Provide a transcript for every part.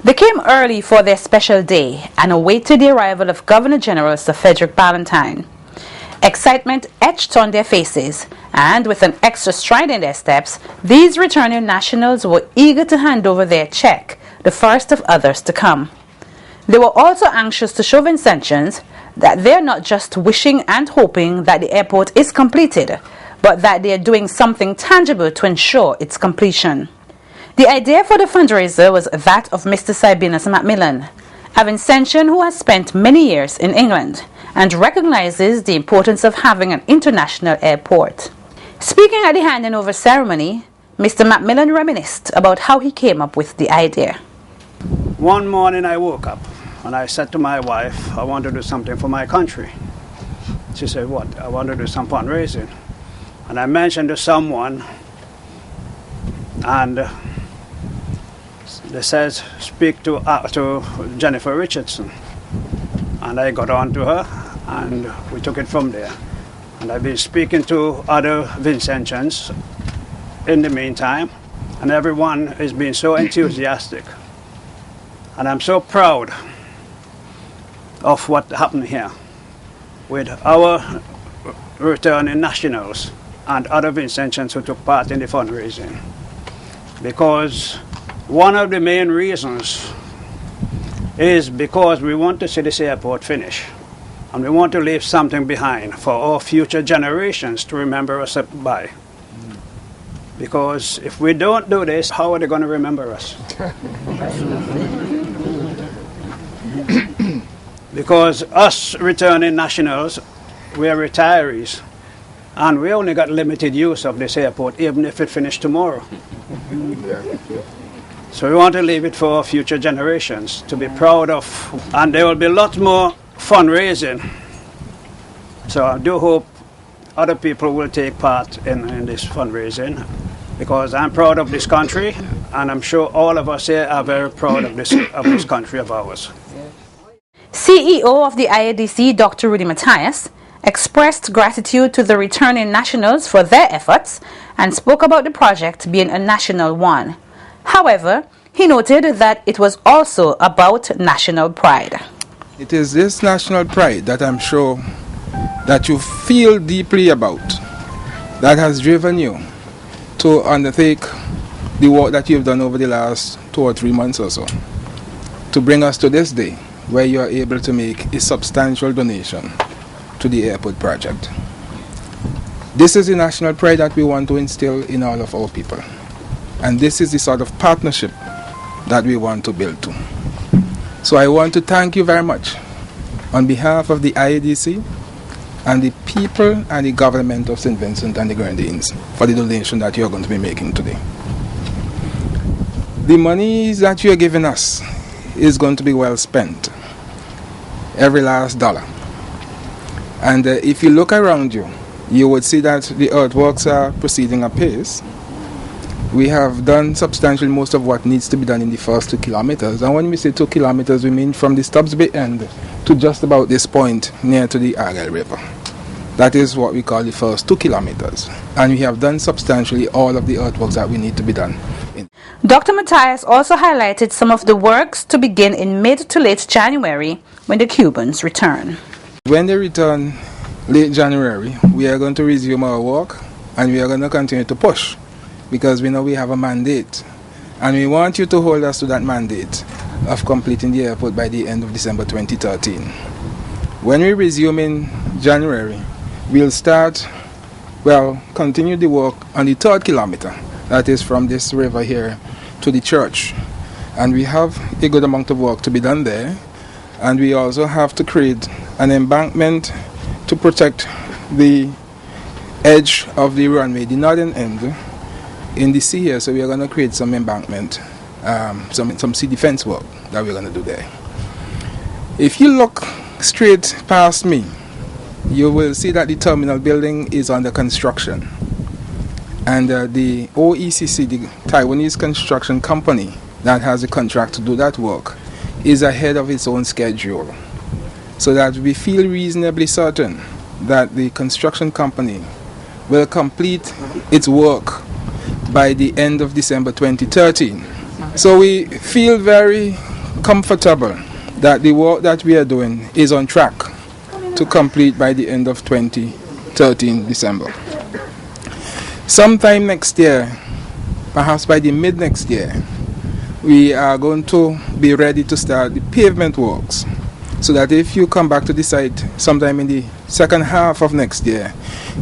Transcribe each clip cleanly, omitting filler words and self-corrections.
They came early for their special day and awaited the arrival of Governor General Sir Frederick Ballantyne. Excitement etched on their faces, and with an extra stride in their steps, these returning nationals were eager to hand over their check, the first of others to come. They were also anxious to show Vincentians that they're not just wishing and hoping that the airport is completed, but that they are doing something tangible to ensure its completion. The idea for the fundraiser was that of Mr. Sabinus Macmillan, a Vincentian who has spent many years in England and recognizes the importance of having an international airport. Speaking at the handing over ceremony, Mr. Macmillan reminisced about how he came up with the idea. One morning I woke up and I said to my wife, I want to do something for my country. She said, what? I want to do some fundraising. And I mentioned to someone, and they says, speak to Jennifer Richardson. And I got on to her, and we took it from there. And I've been speaking to other Vincentians in the meantime, and everyone has been so enthusiastic. And I'm so proud of what happened here with our returning nationals and other Vincentians who took part in the fundraising. Because one of the main reasons is because we want to see this airport finish. And we want to leave something behind for our future generations to remember us by. Because if we don't do this, how are they going to remember us? Because us returning nationals, we are retirees. And we only got limited use of this airport, even if it finished tomorrow. So we want to leave it for future generations to be proud of. And there will be a lot more fundraising. So I do hope other people will take part in this fundraising, because I'm proud of this country, and I'm sure all of us here are very proud of this country of ours. CEO of the IADC, Dr. Rudy Matthias, expressed gratitude to the returning nationals for their efforts and spoke about the project being a national one. However, he noted that it was also about national pride. It is this national pride that I'm sure that you feel deeply about that has driven you to undertake the work that you've done over the last 2 or 3 months or so to bring us to this day where you are able to make a substantial donation to the airport project. This is the national pride that we want to instill in all of our people, and this is the sort of partnership that we want to build to. So I want to thank you very much on behalf of the IADC and the people and the government of St. Vincent and the Grenadines for the donation that you are going to be making today. The money that you are giving us is going to be well spent, every last dollar. And if you look around you, you would see that the earthworks are proceeding apace. We have done substantially most of what needs to be done in the first 2 kilometers. And when we say 2 kilometers, we mean from the Stubbs Bay end to just about this point near to the Argyle River. That is what we call the first 2 kilometers. And we have done substantially all of the earthworks that we need to be done. Dr. Matthias also highlighted some of the works to begin in mid to late January when the Cubans return. When they return late January, we are going to resume our work, and we are going to continue to push, because we know we have a mandate, and we want you to hold us to that mandate of completing the airport by the end of December 2013. When we resume in January, we'll continue the work on the 3rd kilometer, that is from this river here to the church. And we have a good amount of work to be done there, and we also have to create an embankment to protect the edge of the runway, the northern end, in the sea here. So we are going to create some embankment, some sea defense work that we're going to do there. If you look straight past me, you will see that the terminal building is under construction, and the OECC, the Taiwanese construction company that has a contract to do that work, is ahead of its own schedule, so that we feel reasonably certain that the construction company will complete its work by the end of December 2013. So we feel very comfortable that the work that we are doing is on track to complete by the end of 2013 December. Sometime next year, perhaps by the mid next year, we are going to be ready to start the pavement works, so that if you come back to the site sometime in the second half of next year,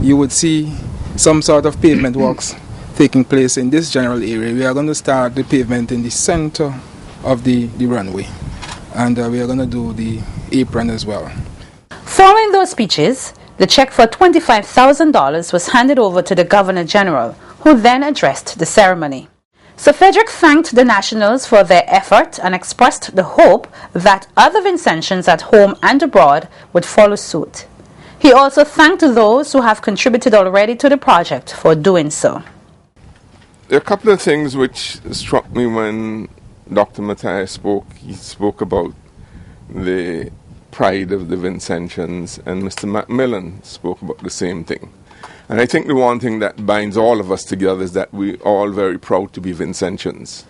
you would see some sort of pavement works taking place in this general area. We are going to start the pavement in the center of the runway, and we are going to do the apron as well. Following those speeches, the check for $25,000 was handed over to the Governor General, who then addressed the ceremony. Sir Frederick thanked the Nationals for their effort and expressed the hope that other Vincentians at home and abroad would follow suit. He also thanked those who have contributed already to the project for doing so. There are a couple of things which struck me when Dr. Matthias spoke. He spoke about the pride of the Vincentians, and Mr. Macmillan spoke about the same thing. And I think the one thing that binds all of us together is that we're all very proud to be Vincentians.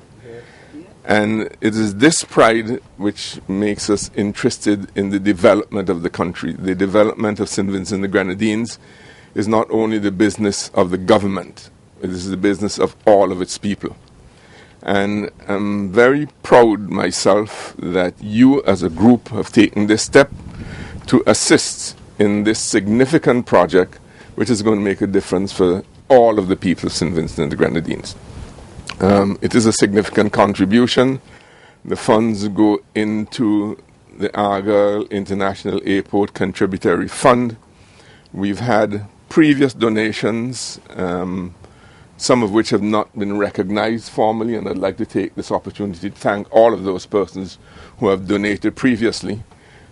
And it is this pride which makes us interested in the development of the country. The development of St. Vincent and the Grenadines is not only the business of the government, it is the business of all of its people. And I'm very proud myself that you as a group have taken this step to assist in this significant project, which is going to make a difference for all of the people of St. Vincent and the Grenadines. It is a significant contribution. The funds go into the Argyle International Airport Contributory Fund. We've had previous donations, some of which have not been recognized formally, and I'd like to take this opportunity to thank all of those persons who have donated previously.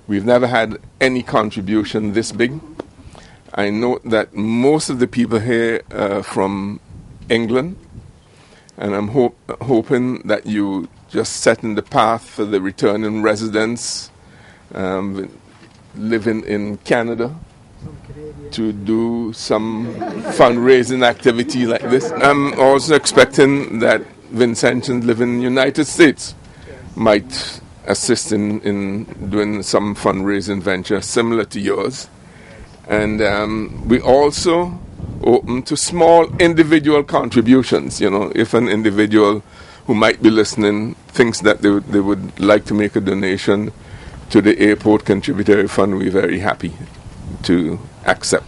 We've never had any contribution this big. I note that most of the people here are from England, and I'm hoping that you just setting the path for the returning residents living in Canada to do some fundraising activity like this. I'm also expecting that Vincentians living in the United States might assist in doing some fundraising venture similar to yours. And we also open to small individual contributions. You know, if an individual who might be listening thinks that they would like to make a donation to the Airport Contributory Fund, we're very happy to accept.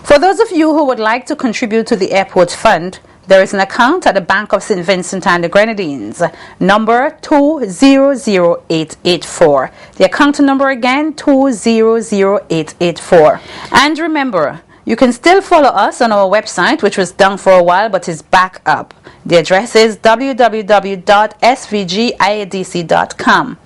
For those of you who would like to contribute to the Airport Fund, there is an account at the Bank of St. Vincent and the Grenadines, number 200884. The account number again, 200884. And remember, you can still follow us on our website, which was down for a while but is back up. The address is www.svgidc.com.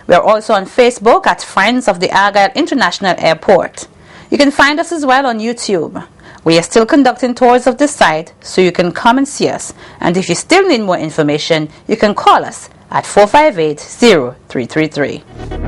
We are also on Facebook at Friends of the Argyle International Airport. You can find us as well on YouTube. We are still conducting tours of the site, so you can come and see us. And if you still need more information, you can call us at 458-0333.